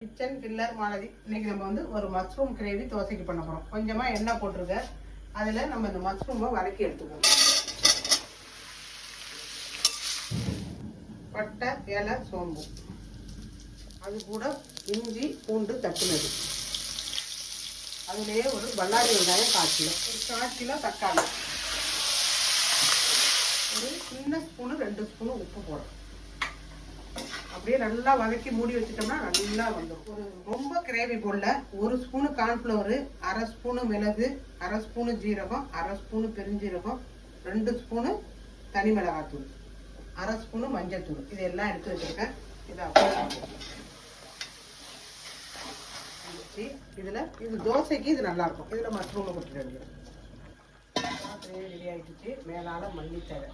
Kitchen killer Malathi. இன்னைக்கு நம்ம வந்து ஒரு மஷ்ரூம் கிரேவி தோசைக்கு பண்ண போகிறோம். கொஞ்சமாக எண்ணெய் போட்டிருக்க, அதில் நம்ம இந்த மஷ்ரூமை வதக்கி எடுத்துக்கணும். பட்டை, இலை, சோம்பு, அது கூட இஞ்சி பூண்டு தட்டுனது, அதுலேயே ஒரு பல்லாரி வெங்காயம் 1/4 கிலோ, ஒரு 1/4 கிலோ தக்காளி, ஒரு சின்ன ஸ்பூனு 2 ஸ்பூனு உப்பு போடும். அப்படியே நல்லா வதக்கி மூடி வச்சுட்டோம்னா நல்லா வந்துடும். ஒரு ரொம்ப கிரேவி போடல, 1 ஸ்பூனு கார்ன்ஃப்ளவரு, 1/2 ஸ்பூனு மிளகு, 1/2 ஸ்பூனு ஜீரகம், 1/2 ஸ்பூனு பெருஞ்சீரகம், 2 ஸ்பூனு தனி மிளகாத்தூள், 1/2 ஸ்பூனு மஞ்சள் தூள், இதெல்லாம் எடுத்து வச்சுருக்கேன். இதை இதில் இது தோசைக்கு இது நல்லாயிருக்கும். இதில் மஷ்ரூமை கொட்டிட்டு ரெடி ஆகிடுச்சு. மேலால் மல்லித்தழை,